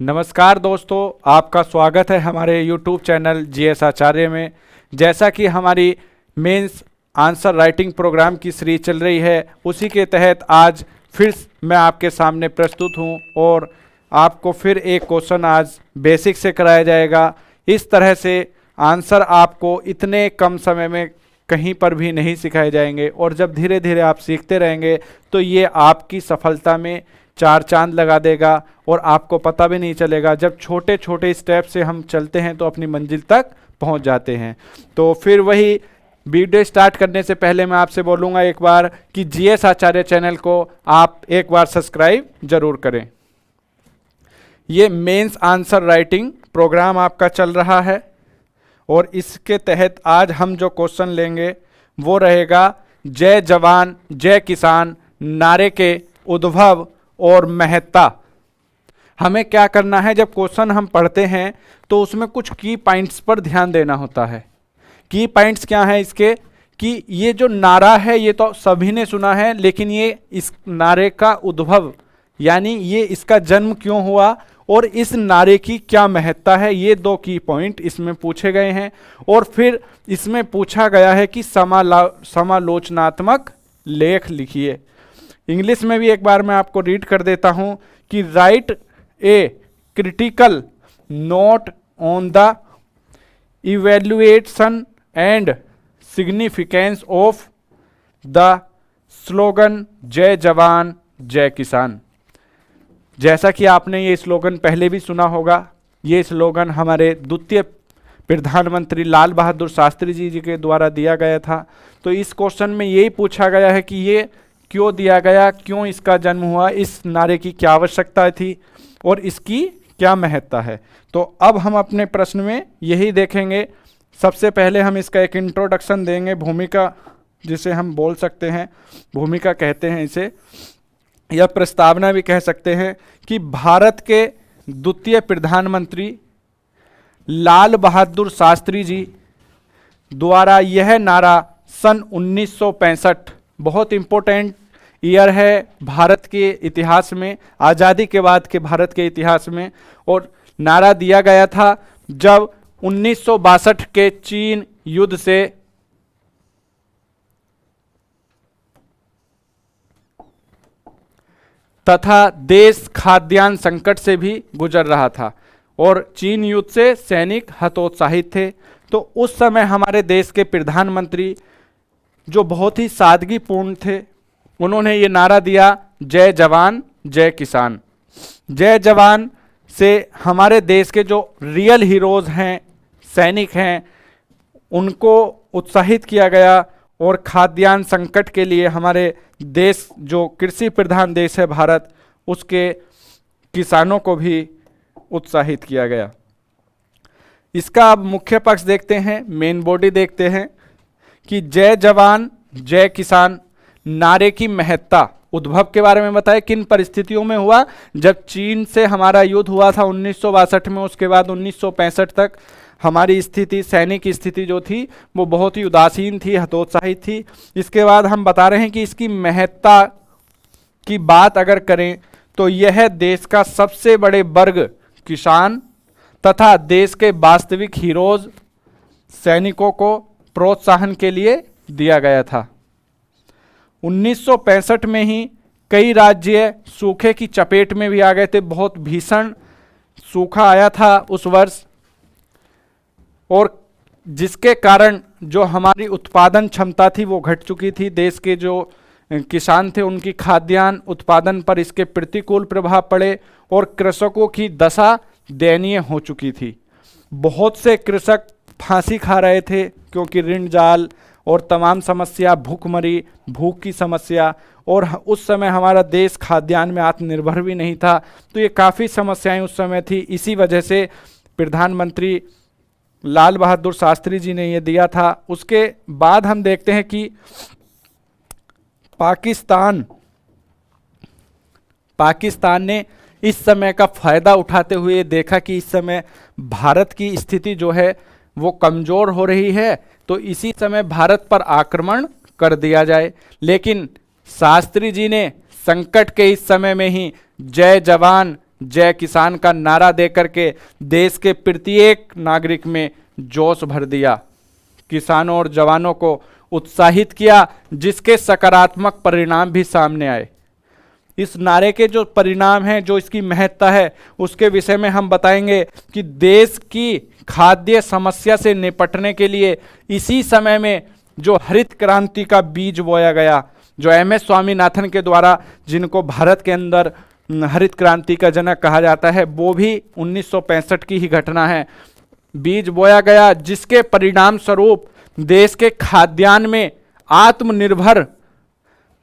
नमस्कार दोस्तों, आपका स्वागत है हमारे YouTube चैनल जीएस आचार्य में। जैसा कि हमारी मेंस आंसर राइटिंग प्रोग्राम की सीरीज चल रही है, उसी के तहत आज फिर मैं आपके सामने प्रस्तुत हूं और आपको फिर एक क्वेश्चन आज बेसिक से कराया जाएगा। इस तरह से आंसर आपको इतने कम समय में कहीं पर भी नहीं सिखाए जाएंगे और जब धीरे धीरे आप सीखते रहेंगे तो ये आपकी सफलता में चार चांद लगा देगा और आपको पता भी नहीं चलेगा। जब छोटे छोटे स्टेप से हम चलते हैं तो अपनी मंजिल तक पहुंच जाते हैं। तो फिर वही वीडियो स्टार्ट करने से पहले मैं आपसे बोलूँगा एक बार कि जीएस आचार्य चैनल को आप एक बार सब्सक्राइब जरूर करें। ये मेंस आंसर राइटिंग प्रोग्राम आपका चल रहा है और इसके तहत आज हम जो क्वेश्चन लेंगे वो रहेगा जय जवान जय किसान नारे के उद्भव और महत्ता। हमें क्या करना है, जब क्वेश्चन हम पढ़ते हैं तो उसमें कुछ की पॉइंट्स पर ध्यान देना होता है। की पॉइंट्स क्या है इसके, कि ये जो नारा है ये तो सभी ने सुना है, लेकिन ये इस नारे का उद्भव यानी ये इसका जन्म क्यों हुआ और इस नारे की क्या महत्ता है, ये दो की पॉइंट इसमें पूछे गए हैं। और फिर इसमें पूछा गया है कि समालोचनात्मक लेख लिखिए। इंग्लिश में भी एक बार मैं आपको रीड कर देता हूं कि right a critical note on the evaluation and significance of the slogan जय जवान जय किसान। जैसा कि आपने ये स्लोगन पहले भी सुना होगा, ये स्लोगन हमारे द्वितीय प्रधानमंत्री लाल बहादुर शास्त्री जी के द्वारा दिया गया था। तो इस क्वेश्चन में यही पूछा गया है कि ये क्यों दिया गया, क्यों इसका जन्म हुआ, इस नारे की क्या आवश्यकता थी और इसकी क्या महत्ता है। तो अब हम अपने प्रश्न में यही देखेंगे। सबसे पहले हम इसका एक इंट्रोडक्शन देंगे, भूमिका जिसे हम बोल सकते हैं, भूमिका कहते हैं इसे, या प्रस्तावना भी कह सकते हैं, कि भारत के द्वितीय प्रधानमंत्री लाल बहादुर शास्त्री जी द्वारा यह नारा सन 1965, बहुत इम्पोर्टेंट ईयर है भारत के इतिहास में, आज़ादी के बाद के भारत के इतिहास में, और नारा दिया गया था जब 1962 के चीन युद्ध से तथा देश खाद्यान्न संकट से भी गुजर रहा था और चीन युद्ध से सैनिक हतोत्साहित थे। तो उस समय हमारे देश के प्रधानमंत्री जो बहुत ही सादगीपूर्ण थे, उन्होंने ये नारा दिया जय जवान जय किसान। जय जवान से हमारे देश के जो रियल हीरोज हैं, सैनिक हैं, उनको उत्साहित किया गया और खाद्यान्न संकट के लिए हमारे देश, जो कृषि प्रधान देश है भारत, उसके किसानों को भी उत्साहित किया गया। इसका अब मुख्य पक्ष देखते हैं, मेन बॉडी देखते हैं कि जय जवान जय किसान नारे की महत्ता, उद्भव के बारे में बताए, किन परिस्थितियों में हुआ, जब चीन से हमारा युद्ध हुआ था 1962 में, उसके बाद 1965 तक हमारी स्थिति, सैनिक स्थिति जो थी वो बहुत ही उदासीन थी, हतोत्साहित थी। इसके बाद हम बता रहे हैं कि इसकी महत्ता की बात अगर करें तो यह देश का सबसे बड़े वर्ग किसान तथा देश के वास्तविक हीरोज सैनिकों को प्रोत्साहन के लिए दिया गया था। 1965 में ही कई राज्य सूखे की चपेट में भी आ गए थे, बहुत भीषण सूखा आया था उस वर्ष, और जिसके कारण जो हमारी उत्पादन क्षमता थी वो घट चुकी थी। देश के जो किसान थे उनकी खाद्यान्न उत्पादन पर इसके प्रतिकूल प्रभाव पड़े और कृषकों की दशा दयनीय हो चुकी थी। बहुत से कृषक फांसी खा रहे थे क्योंकि ऋण जाल और तमाम समस्या, भूखमरी, भूख की समस्या, और उस समय हमारा देश खाद्यान्न में आत्मनिर्भर भी नहीं था। तो ये काफ़ी समस्याएं उस समय थी। इसी वजह से प्रधानमंत्री लाल बहादुर शास्त्री जी ने ये दिया था। उसके बाद हम देखते हैं कि पाकिस्तान ने इस समय का फायदा उठाते हुए देखा कि इस समय भारत की स्थिति जो है वो कमज़ोर हो रही है, तो इसी समय भारत पर आक्रमण कर दिया जाए। लेकिन शास्त्री जी ने संकट के इस समय में ही जय जवान जय किसान का नारा देकर के देश के प्रत्येक नागरिक में जोश भर दिया, किसानों और जवानों को उत्साहित किया, जिसके सकारात्मक परिणाम भी सामने आए। इस नारे के जो परिणाम हैं, जो इसकी महत्ता है, उसके विषय में हम बताएंगे कि देश की खाद्य समस्या से निपटने के लिए इसी समय में जो हरित क्रांति का बीज बोया गया, जो एम.एस. स्वामीनाथन के द्वारा, जिनको भारत के अंदर हरित क्रांति का जनक कहा जाता है, वो भी 1965 की ही घटना है। बीज बोया गया, जिसके परिणाम स्वरूप देश के खाद्यान्न में आत्मनिर्भर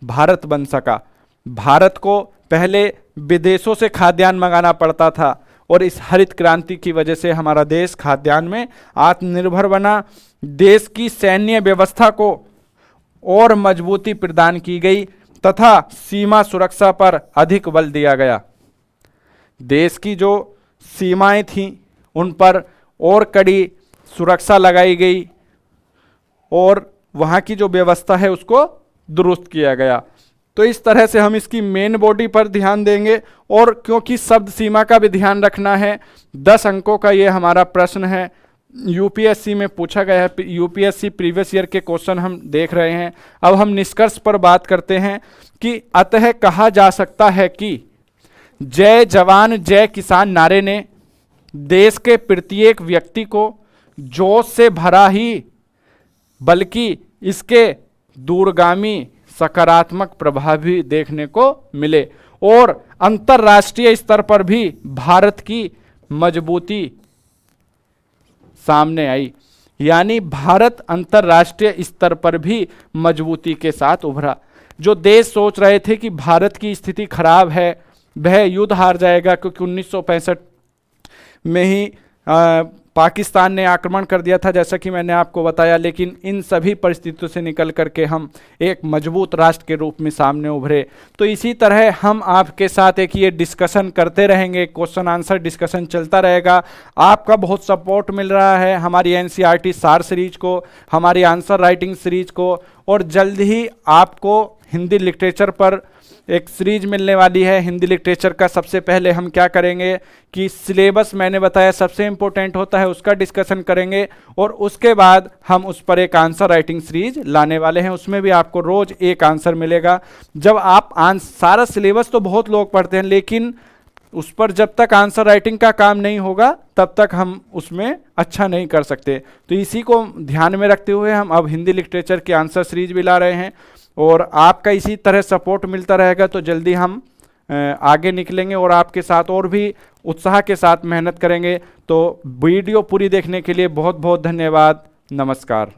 भारत बन सका। भारत को पहले विदेशों से खाद्यान्न मंगाना पड़ता था और इस हरित क्रांति की वजह से हमारा देश खाद्यान्न में आत्मनिर्भर बना। देश की सैन्य व्यवस्था को और मजबूती प्रदान की गई तथा सीमा सुरक्षा पर अधिक बल दिया गया। देश की जो सीमाएं थीं उन पर और कड़ी सुरक्षा लगाई गई और वहाँ की जो व्यवस्था है उसको दुरुस्त किया गया। तो इस तरह से हम इसकी मेन बॉडी पर ध्यान देंगे और क्योंकि शब्द सीमा का भी ध्यान रखना है, 10 अंकों का ये हमारा प्रश्न है, यूपीएससी में पूछा गया है। यूपीएससी प्रीवियस ईयर के क्वेश्चन हम देख रहे हैं। अब हम निष्कर्ष पर बात करते हैं कि अतः कहा जा सकता है कि जय जवान जय किसान नारे ने देश के प्रत्येक व्यक्ति को जोश से भरा ही, बल्कि इसके दूरगामी सकारात्मक प्रभाव भी देखने को मिले और अंतर्राष्ट्रीय स्तर पर भी भारत की मजबूती सामने आई। यानी भारत अंतर्राष्ट्रीय स्तर पर भी मजबूती के साथ उभरा। जो देश सोच रहे थे कि भारत की स्थिति खराब है, वह युद्ध हार जाएगा, क्योंकि 1965 में ही पाकिस्तान ने आक्रमण कर दिया था, जैसा कि मैंने आपको बताया। लेकिन इन सभी परिस्थितियों से निकल करके हम एक मजबूत राष्ट्र के रूप में सामने उभरे। तो इसी तरह हम आपके साथ एक ये डिस्कशन करते रहेंगे, क्वेश्चन आंसर डिस्कशन चलता रहेगा। आपका बहुत सपोर्ट मिल रहा है हमारी एनसीईआरटी सार सीरीज को, हमारी आंसर राइटिंग सीरीज को, और जल्द ही आपको हिंदी लिटरेचर पर एक सीरीज मिलने वाली है। हिंदी लिटरेचर का सबसे पहले हम क्या करेंगे कि सिलेबस मैंने बताया सबसे इंपॉर्टेंट होता है, उसका डिस्कशन करेंगे और उसके बाद हम उस पर एक आंसर राइटिंग सीरीज लाने वाले हैं। उसमें भी आपको रोज एक आंसर मिलेगा। जब आप सारा सिलेबस तो बहुत लोग पढ़ते हैं, लेकिन उस पर जब तक आंसर राइटिंग का काम नहीं होगा तब तक हम उसमें अच्छा नहीं कर सकते। तो इसी को ध्यान में रखते हुए हम अब हिंदी लिटरेचर की आंसर सीरीज भी ला रहे हैं और आपका इसी तरह सपोर्ट मिलता रहेगा तो जल्दी हम आगे निकलेंगे और आपके साथ और भी उत्साह के साथ मेहनत करेंगे। तो वीडियो पूरी देखने के लिए बहुत बहुत धन्यवाद। नमस्कार।